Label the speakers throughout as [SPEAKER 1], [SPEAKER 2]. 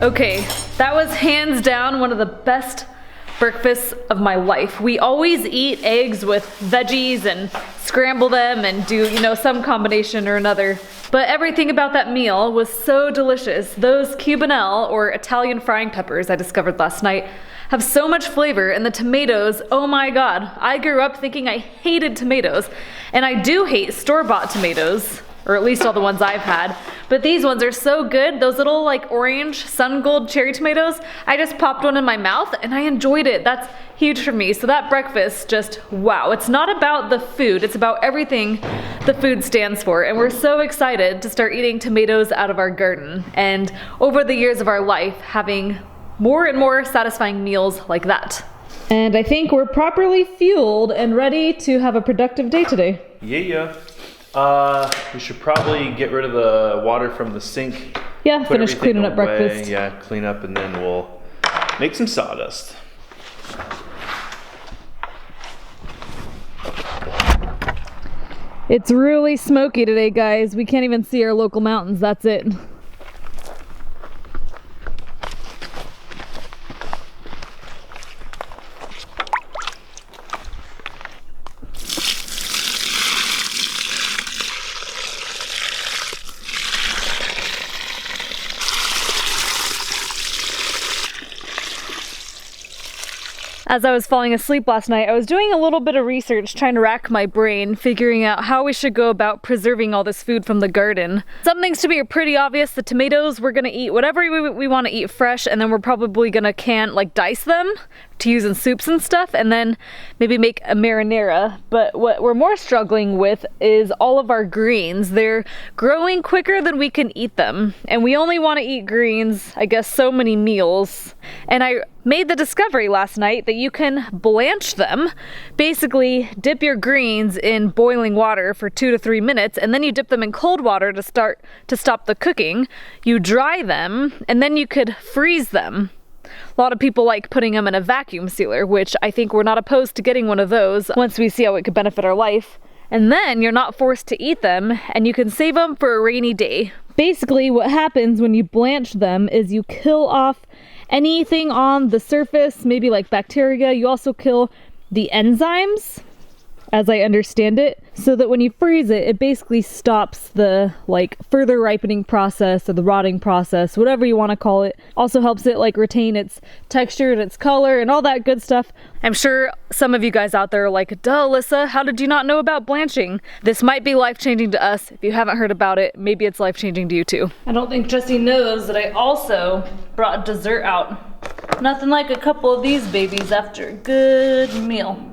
[SPEAKER 1] Okay, that was hands down one of the best breakfasts of my life. We always eat eggs with veggies and scramble them and do, some combination or another. But everything about that meal was so delicious. Those Cubanelle, or Italian frying peppers I discovered last night, have so much flavor, and the tomatoes, oh my god. I grew up thinking I hated tomatoes, and I do hate store-bought tomatoes, or at least all the ones I've had, but these ones are so good. Those little orange sun gold cherry tomatoes, I just popped one in my mouth and I enjoyed it. That's huge for me. So that breakfast, just wow. It's not about the food, it's about everything the food stands for, and we're so excited to start eating tomatoes out of our garden, and over the years of our life having more and more satisfying meals like that. And I think we're properly fueled and ready to have a productive day today.
[SPEAKER 2] Yeah. We should probably get rid of the water from the sink.
[SPEAKER 1] Yeah, finish cleaning up breakfast.
[SPEAKER 2] Yeah, clean up, and then we'll make some sawdust.
[SPEAKER 1] It's really smoky today, guys. We can't even see our local mountains, that's it. As I was falling asleep last night, I was doing a little bit of research, trying to rack my brain, figuring out how we should go about preserving all this food from the garden. Some things to me are pretty obvious. The tomatoes, we're gonna eat whatever we want to eat fresh, and then we're probably gonna dice them to use in soups and stuff, and then maybe make a marinara. But what we're more struggling with is all of our greens. They're growing quicker than we can eat them, and we only want to eat greens, I guess, so many meals. And I made the discovery last night that you can blanch them. Basically, dip your greens in boiling water for 2 to 3 minutes, and then you dip them in cold water to stop the cooking. You dry them, and then you could freeze them. A lot of people like putting them in a vacuum sealer, which I think we're not opposed to getting one of those once we see how it could benefit our life. And then you're not forced to eat them, and you can save them for a rainy day. Basically, what happens when you blanch them is you kill off anything on the surface, maybe like bacteria. You also kill the enzymes, as I understand it, so that when you freeze it, it basically stops the further ripening process or the rotting process, whatever you want to call it. Also helps it retain its texture and its color and all that good stuff. I'm sure some of you guys out there are like, duh, Alyssa, how did you not know about blanching? This might be life-changing to us. If you haven't heard about it, maybe it's life-changing to you too. I don't think Jesse knows that I also brought dessert out. Nothing like a couple of these babies after a good meal.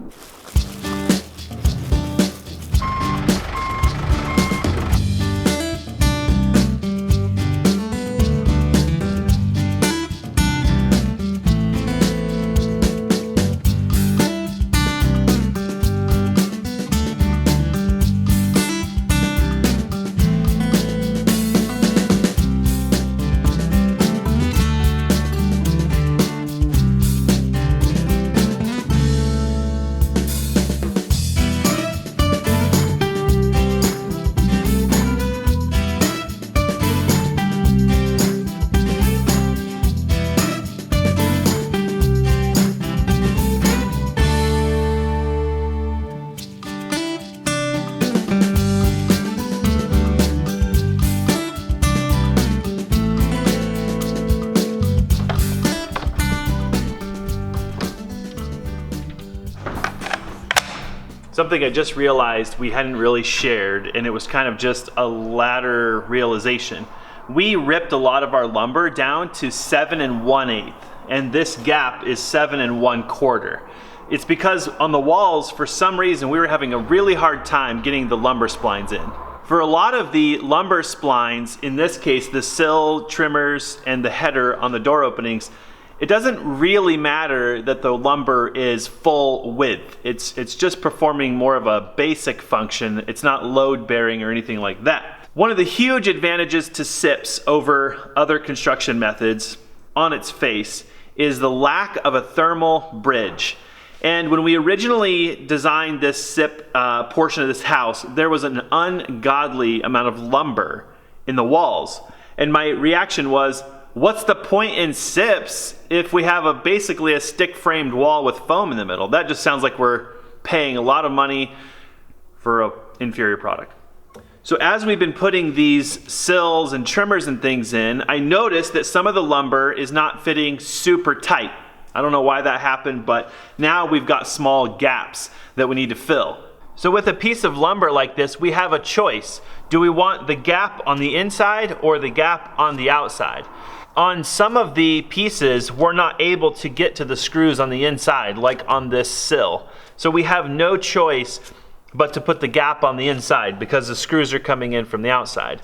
[SPEAKER 2] Something I just realized we hadn't really shared, and it was kind of just a latter realization. We ripped a lot of our lumber down to 7 1/8, and this gap is 7 1/4. It's because on the walls, for some reason, we were having a really hard time getting the lumber splines in. For a lot of the lumber splines, in this case, the sill, trimmers, and the header on the door openings, it doesn't really matter that the lumber is full width. It's just performing more of a basic function. It's not load bearing or anything like that. One of the huge advantages to SIPs over other construction methods on its face is the lack of a thermal bridge. And when we originally designed this SIP portion of this house, there was an ungodly amount of lumber in the walls. And my reaction was, what's the point in sips if we have basically a stick framed wall with foam in the middle? That just sounds like we're paying a lot of money for an inferior product. So as we've been putting these sills and trimmers and things in, I noticed that some of the lumber is not fitting super tight. I don't know why that happened, but now we've got small gaps that we need to fill. So with a piece of lumber like this, we have a choice. Do we want the gap on the inside or the gap on the outside? On some of the pieces, we're not able to get to the screws on the inside, like on this sill. So we have no choice but to put the gap on the inside because the screws are coming in from the outside.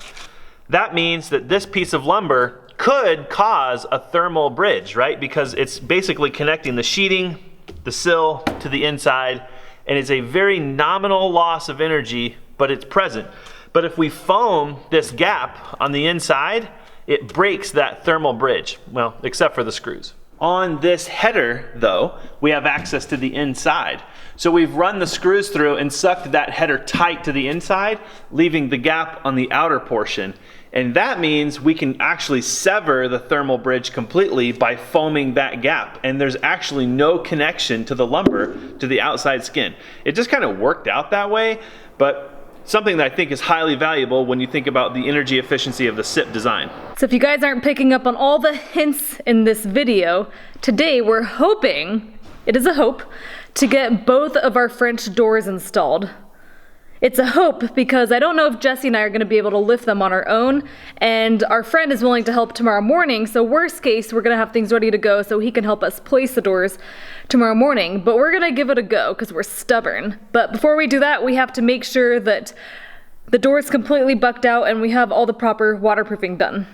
[SPEAKER 2] That means that this piece of lumber could cause a thermal bridge, right? Because it's basically connecting the sheeting, the sill to the inside, and it's a very nominal loss of energy, but it's present. But if we foam this gap on the inside, it breaks that thermal bridge, well, except for the screws. On this header, though, we have access to the inside. So we've run the screws through and sucked that header tight to the inside, leaving the gap on the outer portion. And that means we can actually sever the thermal bridge completely by foaming that gap. And there's actually no connection to the lumber to the outside skin. It just kind of worked out that way, but something that I think is highly valuable when you think about the energy efficiency of the SIP design.
[SPEAKER 1] So if you guys aren't picking up on all the hints in this video, today we're hoping, it is a hope, to get both of our French doors installed. It's a hope because I don't know if Jesse and I are going to be able to lift them on our own, and our friend is willing to help tomorrow morning, so worst case, we're going to have things ready to go so he can help us place the doors tomorrow morning. But we're going to give it a go because we're stubborn. But before we do that, we have to make sure that the door is completely bucked out and we have all the proper waterproofing done.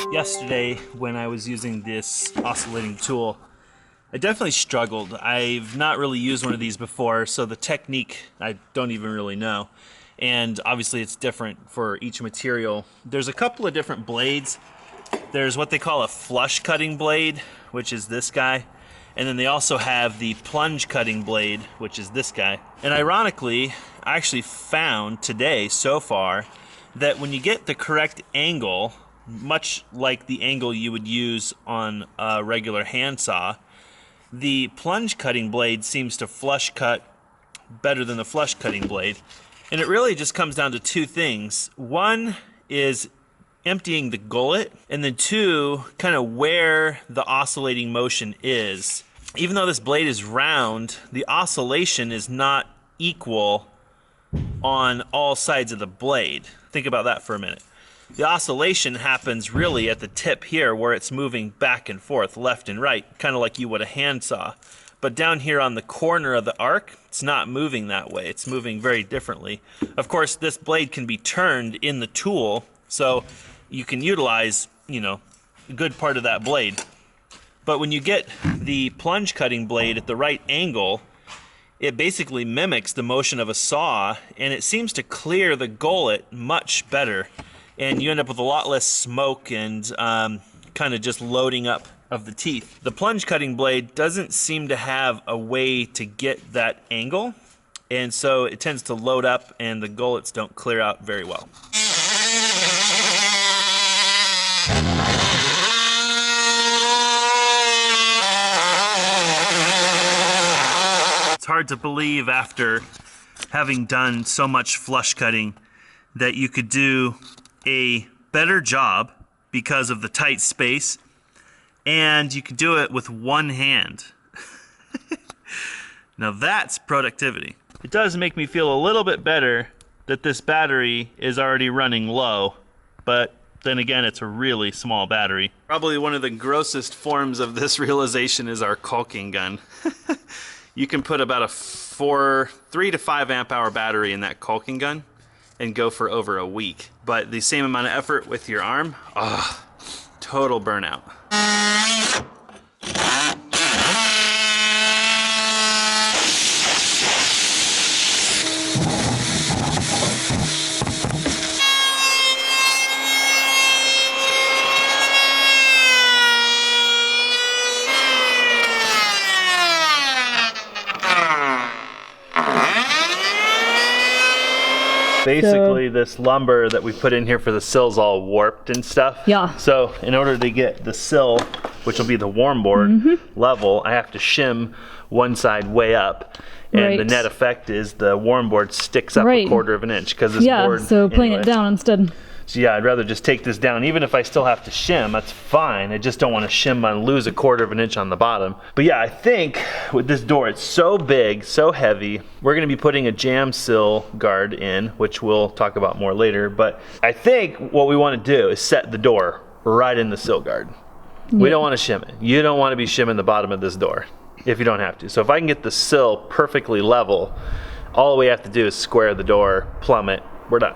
[SPEAKER 2] Yesterday, when I was using this oscillating tool, I definitely struggled. I've not really used one of these before, so the technique I don't even really know. And obviously it's different for each material. There's a couple of different blades. There's what they call a flush cutting blade, which is this guy. And then they also have the plunge cutting blade, which is this guy. And ironically, I actually found today so far that when you get the correct angle, much like the angle you would use on a regular handsaw, the plunge cutting blade seems to flush cut better than the flush cutting blade. And it really just comes down to two things. One is emptying the gullet, and then two, kind of where the oscillating motion is. Even though this blade is round, the oscillation is not equal on all sides of the blade. Think about that for a minute. The oscillation happens really at the tip here where it's moving back and forth, left and right, kind of like you would a handsaw. But down here on the corner of the arc, it's not moving that way. It's moving very differently. Of course, this blade can be turned in the tool, so you can utilize, a good part of that blade. But when you get the plunge cutting blade at the right angle, it basically mimics the motion of a saw, and it seems to clear the gullet much better. And you end up with a lot less smoke and kind of just loading up of the teeth. The plunge cutting blade doesn't seem to have a way to get that angle, and so it tends to load up and the gullets don't clear out very well. It's hard to believe after having done so much flush cutting that you could do a better job because of the tight space, and you could do it with one hand. Now that's productivity. It does make me feel a little bit better that this battery is already running low, but then again, it's a really small battery. Probably one of the grossest forms of this realization is our caulking gun. You can put about a 3 to 5 amp hour battery in that caulking gun and go for over a week. But the same amount of effort with your arm, total burnout. Basically, this lumber that we put in here for the sill's all warped and stuff.
[SPEAKER 1] Yeah.
[SPEAKER 2] So in order to get the sill, which will be the warm board level, I have to shim one side way up. And the net effect is the warm board sticks up a 1/4 of an inch because this board.
[SPEAKER 1] Yeah, so playing it down instead.
[SPEAKER 2] So yeah, I'd rather just take this down. Even if I still have to shim, that's fine. I just don't want to shim and lose a 1/4 of an inch on the bottom. But yeah, I think with this door, it's so big, so heavy. We're going to be putting a jam sill guard in, which we'll talk about more later. But I think what we want to do is set the door right in the sill guard. We don't want to shim it. You don't want to be shimming the bottom of this door if you don't have to. So if I can get the sill perfectly level, all we have to do is square the door, plumb it, we're done.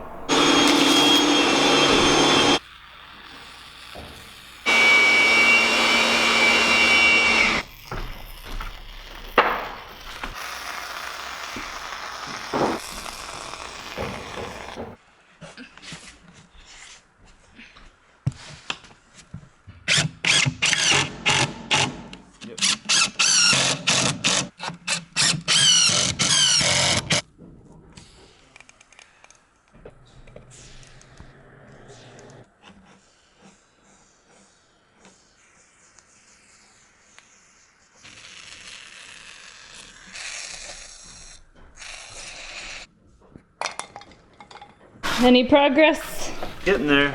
[SPEAKER 1] Any progress?
[SPEAKER 2] Getting there.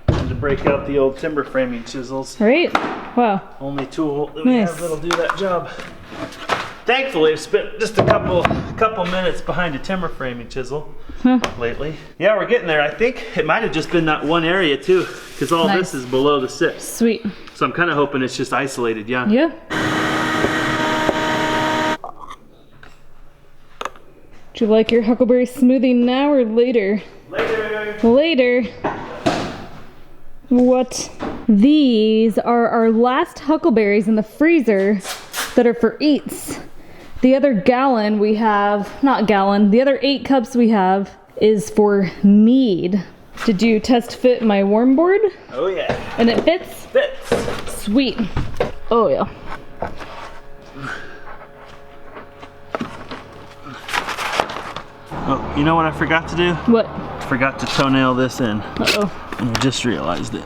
[SPEAKER 2] Time to break out the old timber framing chisels.
[SPEAKER 1] Right? Wow.
[SPEAKER 2] Only tool that we have that'll do that job. Thankfully, I've spent just a couple minutes behind a timber framing chisel lately. Yeah, we're getting there. I think it might have just been that one area too, because all this is below the sip.
[SPEAKER 1] Sweet.
[SPEAKER 2] So I'm kind of hoping it's just isolated, yeah.
[SPEAKER 1] Yeah. Do you like your huckleberry smoothie now or later?
[SPEAKER 2] Later.
[SPEAKER 1] Later. What? These are our last huckleberries in the freezer that are for eats. The other gallon we have, not gallon, the other 8 cups we have is for mead. Did you test fit my warm board?
[SPEAKER 2] Oh yeah.
[SPEAKER 1] And it fits?
[SPEAKER 2] Fits.
[SPEAKER 1] Sweet. Oh yeah.
[SPEAKER 2] Oh, you know what I forgot to do?
[SPEAKER 1] What?
[SPEAKER 2] Forgot to toenail this in.
[SPEAKER 1] Uh-oh.
[SPEAKER 2] And I just realized it.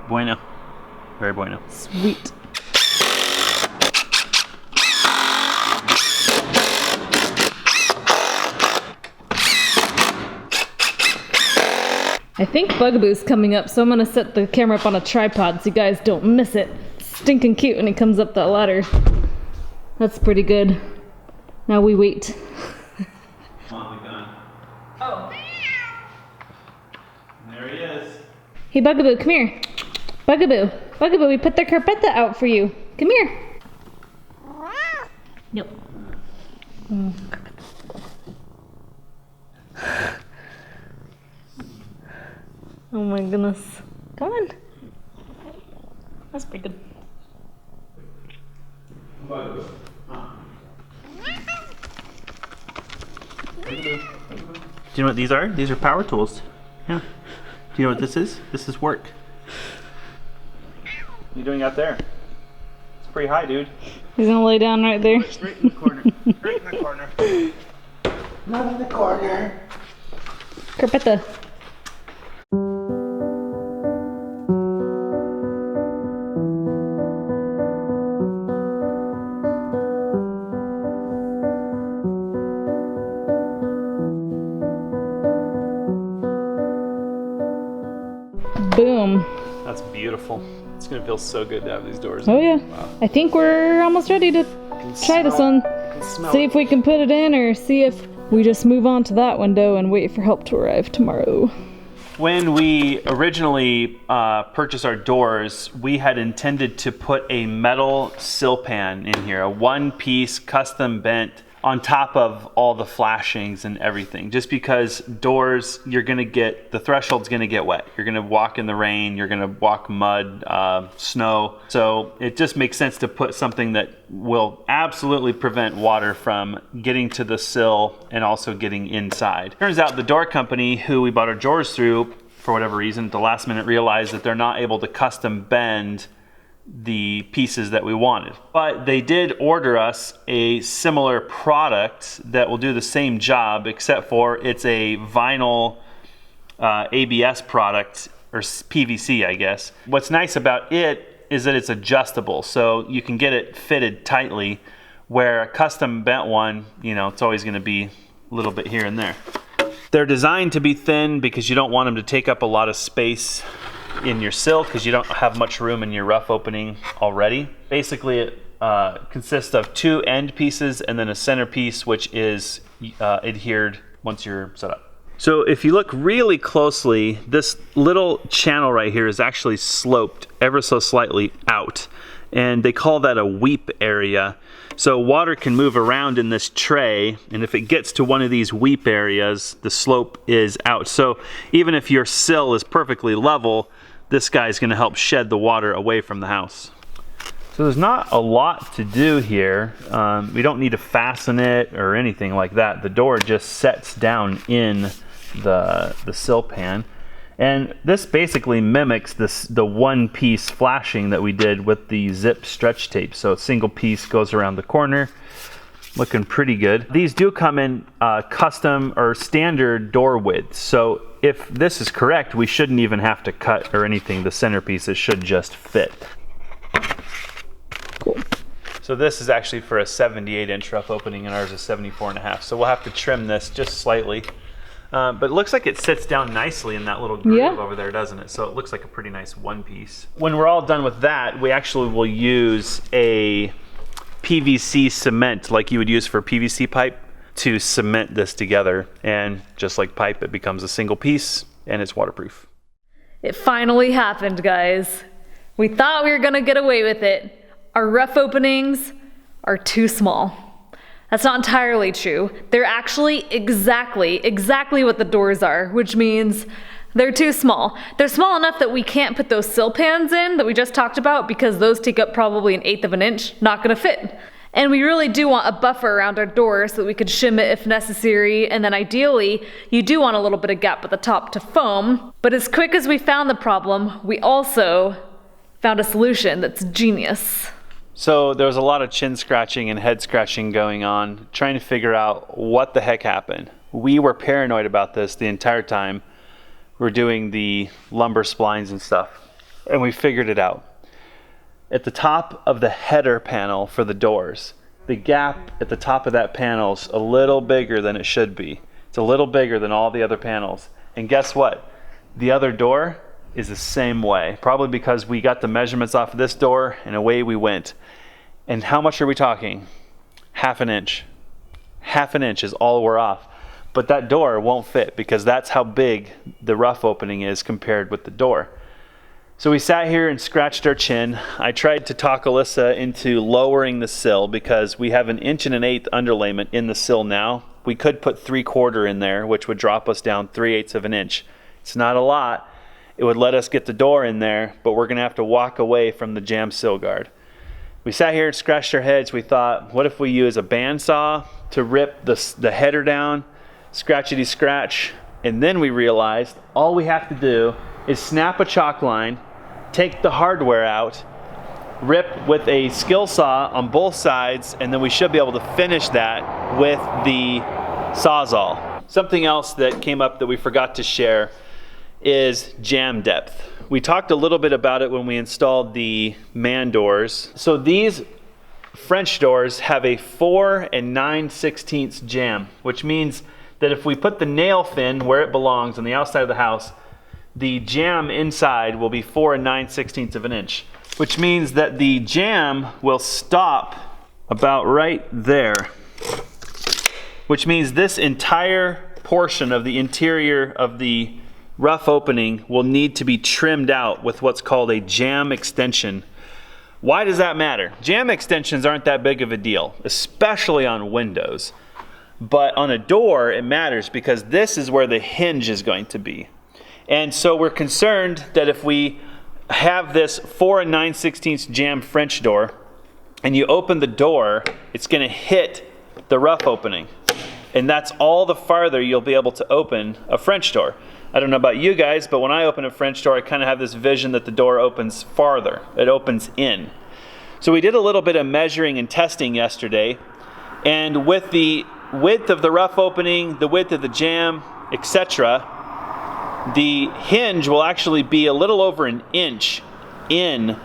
[SPEAKER 2] Bueno. Very bueno.
[SPEAKER 1] Sweet. I think Bugaboo's coming up, so I'm gonna set the camera up on a tripod so you guys don't miss it. It's stinking cute when he comes up that ladder. That's pretty good. Now we wait.
[SPEAKER 2] Oh.
[SPEAKER 1] Hey, Bugaboo, come here. Bugaboo, Bugaboo, we put the carpeta out for you. Come here. Nope. Oh my goodness. Come on. That's pretty good.
[SPEAKER 2] Do you know what these are? These are power tools. Yeah. Do you know what this is? This is work. What are you doing out there? It's pretty high, dude.
[SPEAKER 1] He's gonna lay down right there.
[SPEAKER 2] Right in the corner. Right in the corner. Not in the corner.
[SPEAKER 1] Carpeta. Boom.
[SPEAKER 2] That's beautiful. It's gonna feel so good to have these doors.
[SPEAKER 1] Oh yeah.
[SPEAKER 2] Wow.
[SPEAKER 1] I think we're almost ready to try this one. See if we can put it in, or see if we just move on to that window and wait for help to arrive tomorrow.
[SPEAKER 2] When we originally purchased our doors, we had intended to put a metal sill pan in here, a one-piece custom bent on top of all the flashings and everything. Just because doors, the threshold's gonna get wet. You're gonna walk in the rain, you're gonna walk mud, snow. So it just makes sense to put something that will absolutely prevent water from getting to the sill and also getting inside. Turns out the door company who we bought our drawers through, for whatever reason, at the last minute realized that they're not able to custom bend the pieces that we wanted. But they did order us a similar product that will do the same job, except for it's a vinyl ABS product, or PVC, I guess. What's nice about it is that it's adjustable, so you can get it fitted tightly, where a custom bent one, it's always gonna be a little bit here and there. They're designed to be thin because you don't want them to take up a lot of space in your sill, because you don't have much room in your rough opening already. Basically, it consists of two end pieces and then a center piece, which is adhered once you're set up. So if you look really closely, this little channel right here is actually sloped ever so slightly out, and they call that a weep area. So water can move around in this tray, and if it gets to one of these weep areas, the slope is out. So even if your sill is perfectly level, this guy's gonna help shed the water away from the house. So there's not a lot to do here. We don't need to fasten it or anything like that. The door just sets down in the sill pan. And this basically mimics the one-piece flashing that we did with the zip stretch tape. So a single piece goes around the corner, looking pretty good. These do come in custom or standard door widths. So if this is correct, we shouldn't even have to cut or anything. The centerpieces should just fit.
[SPEAKER 1] Cool. So
[SPEAKER 2] this is actually for a 78-inch rough opening, and ours is 74.5. So we'll have to trim this just slightly. But it looks like it sits down nicely in that little groove over there, doesn't it? So it looks like a pretty nice one piece. When we're all done with that, we actually will use a PVC cement like you would use for PVC pipe to cement this together. And just like pipe, it becomes a single piece and it's waterproof.
[SPEAKER 1] It finally happened, guys. We thought we were gonna get away with it. Our rough openings are too small. That's not entirely true. They're actually exactly what the doors are, which means they're too small. They're small enough that we can't put those sill pans in that we just talked about, because those take up probably 1/8 of an inch, not gonna fit. And we really do want a buffer around our door so that we could shim it if necessary, and then ideally, you do want a little bit of gap at the top to foam. But as quick as we found the problem, we also found a solution that's genius.
[SPEAKER 2] So there was a lot of chin scratching and head scratching going on, trying to figure out what the heck happened. We were paranoid about this the entire time. We're doing the lumber splines and stuff, and we figured it out. At the top of the header panel for the doors, the gap at the top of that panel is a little bigger than it should be. It's a little bigger than all the other panels. And guess what? The other door is the same way, probably because we got the measurements off of this door and away we went. And how much are we talking? 1/2 inch. 1/2 inch is all we're off. But that door won't fit because that's how big the rough opening is compared with the door. So we sat here and scratched our chin. I tried to talk Alyssa into lowering the sill because we have an 1.1 underlayment in the sill now. We could put 3/4 in there, which would drop us down 3/8 of an inch. It's not a lot. It would let us get the door in there, but we're gonna have to walk away from the jamb sill guard. We sat here and scratched our heads. We thought, what if we use a bandsaw to rip the header down, scratchity scratch, and then we realized all we have to do is snap a chalk line, take the hardware out, rip with a skill saw on both sides, and then we should be able to finish that with the Sawzall. Something else that came up that we forgot to share is jamb depth. We talked a little bit about it when we installed the man doors. So these French doors have a 4 9/16 jamb, which means that if we put the nail fin where it belongs on the outside of the house, the jamb inside will be 4 9/16 of an inch, which means that the jamb will stop about right there, which means this entire portion of the interior of the rough opening will need to be trimmed out with what's called a jamb extension. Why does that matter? Jamb extensions aren't that big of a deal, especially on windows. But on a door, it matters because this is where the hinge is going to be. And so we're concerned that if we have this 4 9/16 jamb French door and you open the door, it's gonna hit the rough opening. And that's all the farther you'll be able to open a French door. I don't know about you guys, but when I open a French door, I kind of have this vision that the door opens farther. It opens in. So we did a little bit of measuring and testing yesterday, and with the width of the rough opening, the width of the jamb, etc., the hinge will actually be a little over an inch in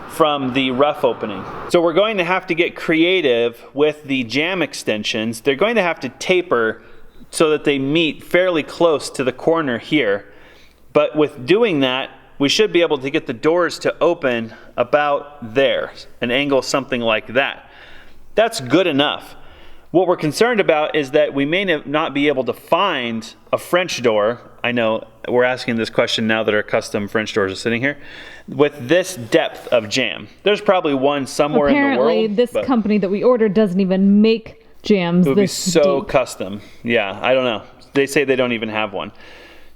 [SPEAKER 2] from the rough opening. So we're going to have to get creative with the jamb extensions. They're going to have to taper so that they meet fairly close to the corner here. But with doing that, we should be able to get the doors to open about there, an angle something like that. That's good enough. What we're concerned about is that we may not be able to find a French door. I know we're asking this question now that our custom French doors are sitting here. With this depth of jamb, there's probably one somewhere in the world.
[SPEAKER 1] Apparently, this company that we ordered doesn't even make jambs this deep.
[SPEAKER 2] It would be so custom. Yeah, I don't know. They say they don't even have one.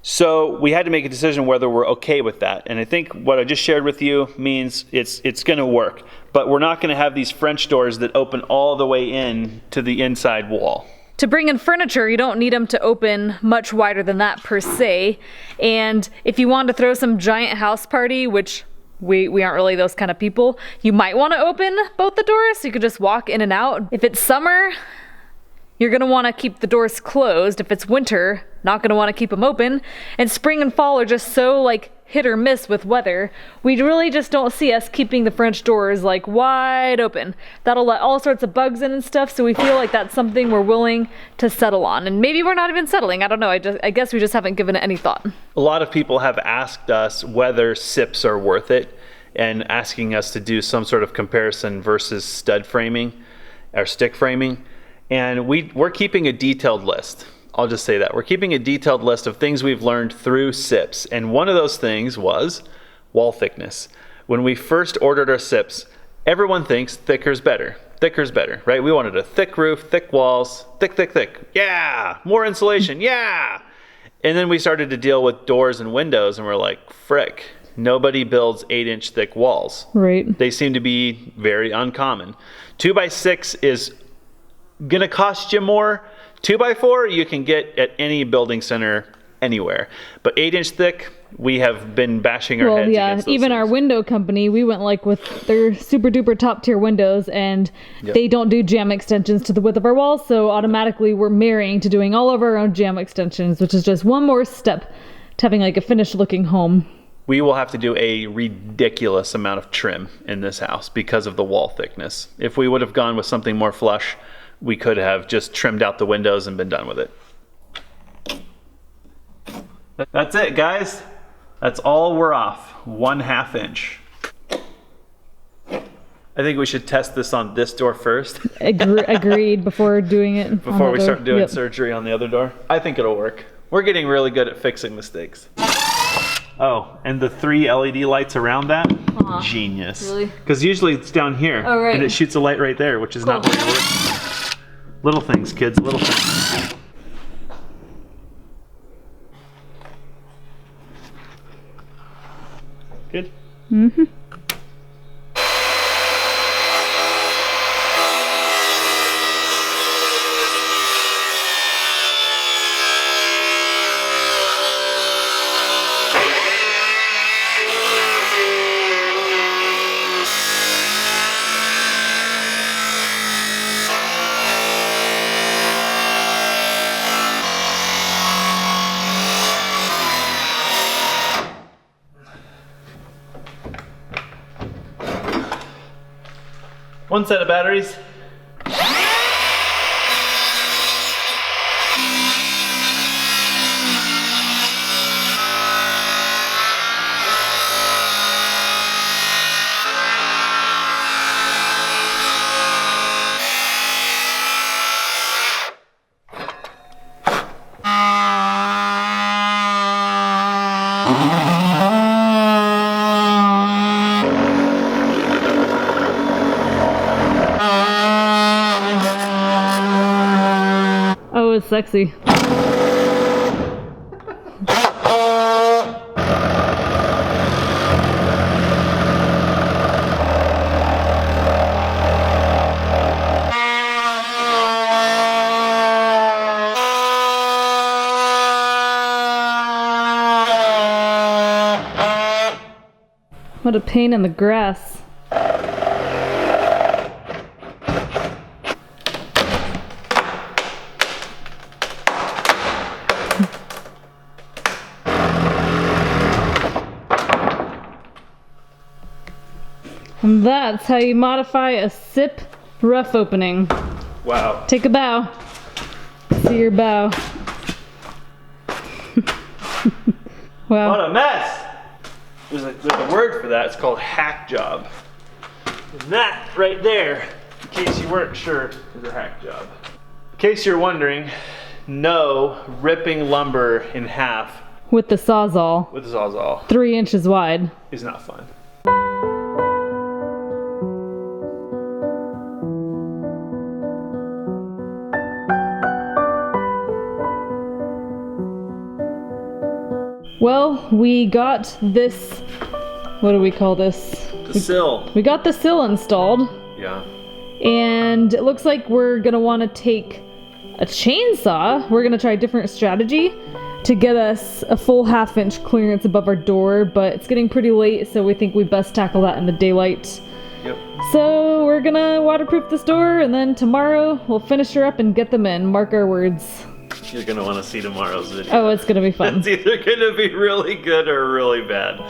[SPEAKER 2] So we had to make a decision whether we're okay with that. And I think what I just shared with you means it's going to work. But we're not going to have these French doors that open all the way in to the inside wall.
[SPEAKER 1] To bring in furniture, you don't need them to open much wider than that per se. And if you want to throw some giant house party, which we aren't really those kind of people, you might want to open both the doors so you could just walk in and out. If it's summer, you're going to want to keep the doors closed. If it's winter, not going to want to keep them open. And spring and fall are just so like hit or miss with weather. We really just don't see us keeping the French doors like wide open. That'll let all sorts of bugs in and stuff, so we feel like that's something we're willing to settle on. And maybe we're not even settling, I don't know, I guess we just haven't given it any thought.
[SPEAKER 2] A lot of people have asked us whether SIPs are worth it and asking us to do some sort of comparison versus stud framing or stick framing. And we're keeping a detailed list. I'll just say that. We're keeping a detailed list of things we've learned through SIPs. And one of those things was wall thickness. When we first ordered our SIPs, everyone thinks thicker's better. Thicker's better, right? We wanted a thick roof, thick walls, thick, thick, thick. Yeah! More insulation, yeah! And then we started to deal with doors and windows and we're like, frick, nobody builds 8-inch thick walls.
[SPEAKER 1] Right.
[SPEAKER 2] They seem to be very uncommon. 2x6 is gonna cost you more. 2x4 you can get at any building center anywhere, but 8-inch thick, we have been bashing our heads against those
[SPEAKER 1] even
[SPEAKER 2] things.
[SPEAKER 1] our window company, we went like with their super duper top tier windows, and they don't do jamb extensions to the width of our walls, so automatically we're marrying to doing all of our own jamb extensions, which is just one more step to having like a finished looking home.
[SPEAKER 2] We will have to do a ridiculous amount of trim in this house because of the wall thickness. If we would have gone with something more flush, we could have just trimmed out the windows and been done with it. That's it, guys. That's all we're off. 1/2 inch. I think we should test this on this door first.
[SPEAKER 1] Agreed, before doing it.
[SPEAKER 2] Before we start doing surgery on the other door. I think it'll work. We're getting really good at fixing mistakes. Oh, and the 3 LED lights around that? Genius.
[SPEAKER 1] Really?
[SPEAKER 2] Because usually it's down here.
[SPEAKER 1] Oh, right.
[SPEAKER 2] And it shoots a light right there, which is not
[SPEAKER 1] Cool.
[SPEAKER 2] going to work. Little things, kids, little things. Good?
[SPEAKER 1] Mm-hmm.
[SPEAKER 2] One set of batteries.
[SPEAKER 1] Oh, it's sexy. What a pain in the grass. And that's how you modify a SIP rough opening.
[SPEAKER 2] Wow.
[SPEAKER 1] Take a bow. See your bow. Wow.
[SPEAKER 2] What a mess! There's a word for that. It's called hack job. And that right there, in case you weren't sure, is a hack job. In case you're wondering, no ripping lumber in half
[SPEAKER 1] With the Sawzall.
[SPEAKER 2] with a Sawzall
[SPEAKER 1] 3 inches wide.
[SPEAKER 2] is not fun.
[SPEAKER 1] Well, we got this, what do we call this?
[SPEAKER 2] The sill.
[SPEAKER 1] We got the sill installed,
[SPEAKER 2] Yeah.
[SPEAKER 1] and it looks like we're gonna wanna take a chainsaw. We're gonna try a different strategy to get us a full 1/2 inch clearance above our door, but it's getting pretty late, so we think we best tackle that in the daylight.
[SPEAKER 2] Yep.
[SPEAKER 1] So we're gonna waterproof this door, and then tomorrow we'll finish her up and get them in. Mark our words.
[SPEAKER 2] You're gonna want to see tomorrow's video.
[SPEAKER 1] Oh, it's gonna be fun.
[SPEAKER 2] It's either gonna be really good or really bad.